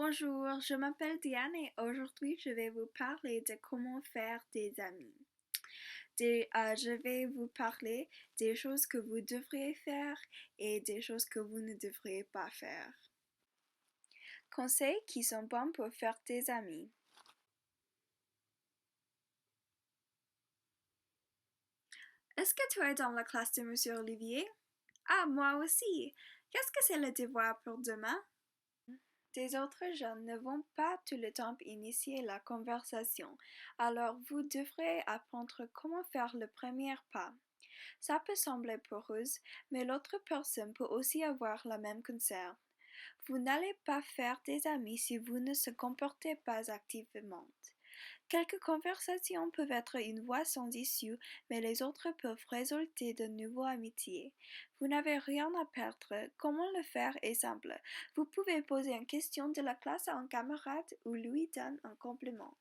Bonjour, je m'appelle Diane et aujourd'hui je vais vous parler de comment faire des amis. Je vais vous parler des choses que vous devriez faire et des choses que vous ne devriez pas faire. Conseils qui sont bons pour faire des amis. Est-ce que tu es dans la classe de Monsieur Olivier? Ah, moi aussi. Qu'est-ce que c'est le devoir pour demain? Des autres jeunes ne vont pas tout le temps initier la conversation, alors vous devrez apprendre comment faire le premier pas. Ça peut sembler poreux, mais l'autre personne peut aussi avoir la même concerne. Vous n'allez pas faire des amis si vous ne se comportez pas activement. Quelques conversations peuvent être une voie sans issue, mais les autres peuvent résulter de nouveaux amitiés. Vous n'avez rien à perdre. Comment le faire est simple. Vous pouvez poser une question de la classe à un camarade ou lui donner un compliment.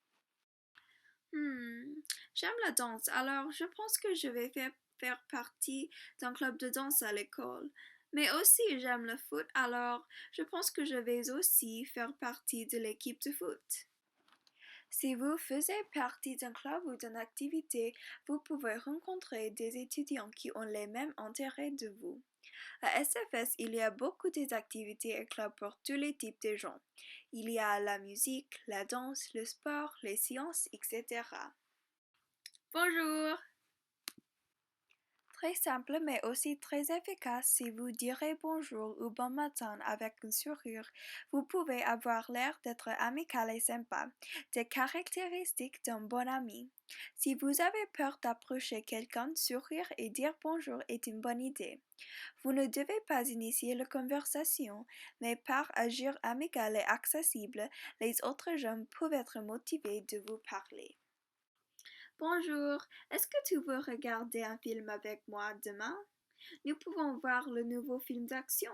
J'aime la danse, alors je pense que je vais faire partie d'un club de danse à l'école. Mais aussi j'aime le foot, alors je pense que je vais aussi faire partie de l'équipe de foot. Si vous faisiez partie d'un club ou d'une activité, vous pouvez rencontrer des étudiants qui ont les mêmes intérêts de vous. À SFS, il y a beaucoup d'activités et clubs pour tous les types de gens. Il y a la musique, la danse, le sport, les sciences, etc. Bonjour! Très simple mais aussi très efficace si vous direz bonjour ou bon matin avec un sourire. Vous pouvez avoir l'air d'être amical et sympa, des caractéristiques d'un bon ami. Si vous avez peur d'approcher quelqu'un, sourire et dire bonjour est une bonne idée. Vous ne devez pas initier la conversation, mais par agir amical et accessible, les autres gens peuvent être motivés de vous parler. Bonjour, est-ce que tu veux regarder un film avec moi demain? Nous pouvons voir le nouveau film d'action.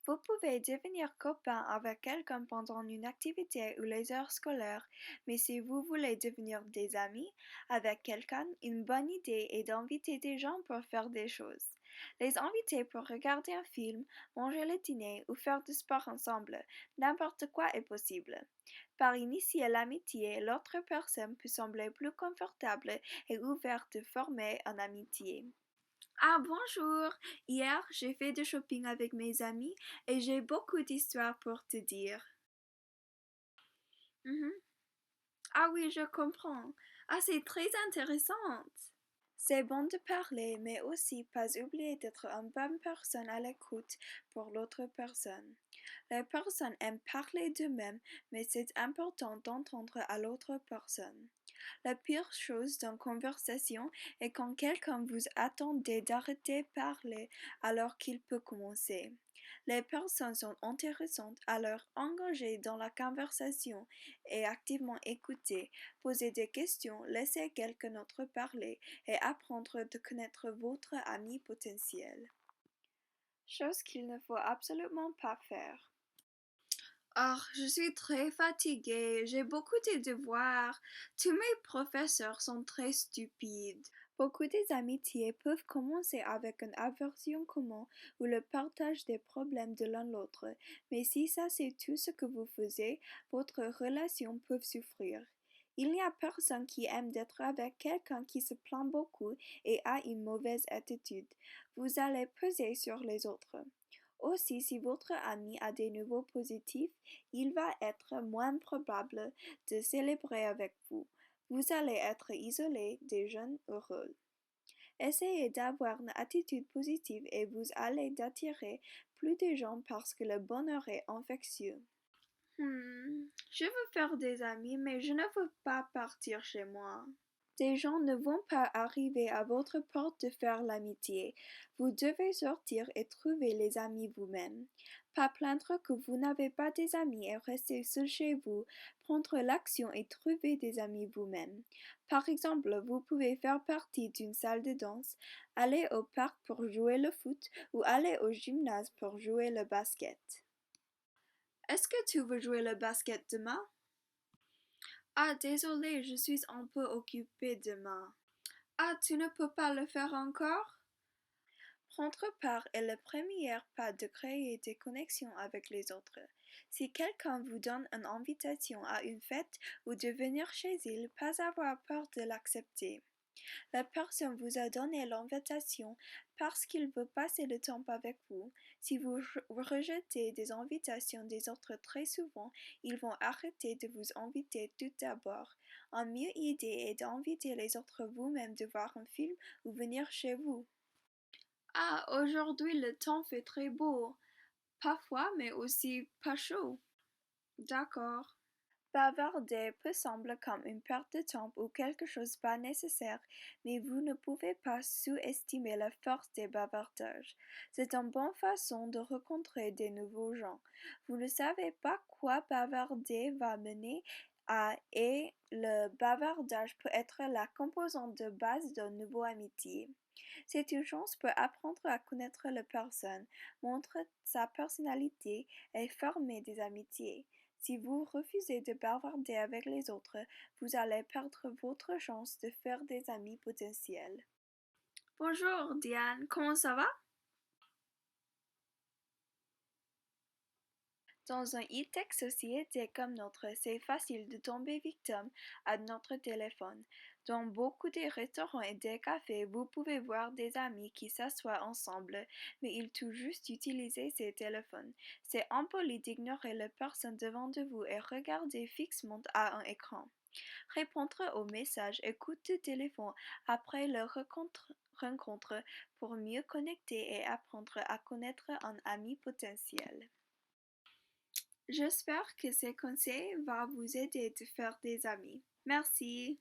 Vous pouvez devenir copain avec quelqu'un pendant une activité ou les heures scolaires, mais si vous voulez devenir des amis avec quelqu'un, une bonne idée est d'inviter des gens pour faire des choses. Les inviter pour regarder un film, manger le dîner ou faire du sport ensemble, n'importe quoi est possible. Par initier l'amitié, l'autre personne peut sembler plus confortable et ouverte de former une amitié. Ah bonjour! Hier, j'ai fait du shopping avec mes amis et j'ai beaucoup d'histoires pour te dire. Mhm. Ah oui, je comprends. Ah, c'est très intéressant. C'est bon de parler, mais aussi pas oublier d'être une bonne personne à l'écoute pour l'autre personne. Les personnes aiment parler d'eux-mêmes, mais c'est important d'entendre à l'autre personne. La pire chose dans une conversation est quand quelqu'un vous attend d'arrêter de parler alors qu'il peut commencer. Les personnes sont intéressantes, alors engagez dans la conversation et activement écoutez, posez des questions, laissez quelqu'un d'autre parler et apprendre de connaître votre ami potentiel. Chose qu'il ne faut absolument pas faire. Ah, je suis très fatiguée, j'ai beaucoup de devoirs. Tous mes professeurs sont très stupides. Beaucoup des amitiés peuvent commencer avec une aversion commune ou le partage des problèmes de l'un l'autre, mais si ça c'est tout ce que vous faisiez, votre relation peut souffrir. Il n'y a personne qui aime d'être avec quelqu'un qui se plaint beaucoup et a une mauvaise attitude. Vous allez peser sur les autres. Aussi, si votre ami a des nouveaux positifs, il va être moins probable de célébrer avec vous. Vous allez être isolé des jeunes heureux. Essayez d'avoir une attitude positive et vous allez attirer plus de gens parce que le bonheur est infectieux. Je veux faire des amis, mais je ne veux pas partir chez moi. Des gens ne vont pas arriver à votre porte de faire l'amitié. Vous devez sortir et trouver les amis vous-même. Pas plaindre que vous n'avez pas des amis et rester seul chez vous. Prendre l'action et trouver des amis vous-même. Par exemple, vous pouvez faire partie d'une salle de danse, aller au parc pour jouer le foot ou aller au gymnase pour jouer le basket. Est-ce que tu veux jouer le basket demain? Ah, désolé, je suis un peu occupée demain. Ah, tu ne peux pas le faire encore? Prendre part est le premier pas de créer des connexions avec les autres. Si quelqu'un vous donne une invitation à une fête ou de venir chez il, pas avoir peur de l'accepter. La personne vous a donné l'invitation parce qu'il veut passer le temps avec vous. Si vous rejetez des invitations des autres très souvent, ils vont arrêter de vous inviter tout d'abord. Une meilleure idée est d'inviter les autres vous-même de voir un film ou venir chez vous. Ah, aujourd'hui le temps fait très beau. Pas froid, mais aussi pas chaud. D'accord. Bavarder peut sembler comme une perte de temps ou quelque chose pas nécessaire, mais vous ne pouvez pas sous-estimer la force des bavardages. C'est une bonne façon de rencontrer des nouveaux gens. Vous ne savez pas quoi bavarder va mener à et le bavardage peut être la composante de base d'une nouvelle amitié. C'est une chance pour apprendre à connaître la personne, montrer sa personnalité et former des amitiés. Si vous refusez de bavarder avec les autres, vous allez perdre votre chance de faire des amis potentiels. Bonjour Diane, comment ça va? Dans une high-tech société comme notre, c'est facile de tomber victime à notre téléphone. Dans beaucoup de restaurants et des cafés, vous pouvez voir des amis qui s'assoient ensemble, mais ils tout juste utiliser ces téléphones. C'est impoli d'ignorer la personne devant de vous et regarder fixement à un écran. Répondre aux messages et coups de téléphone après leur rencontre pour mieux connecter et apprendre à connaître un ami potentiel. J'espère que ces conseils vont vous aider à faire des amis. Merci.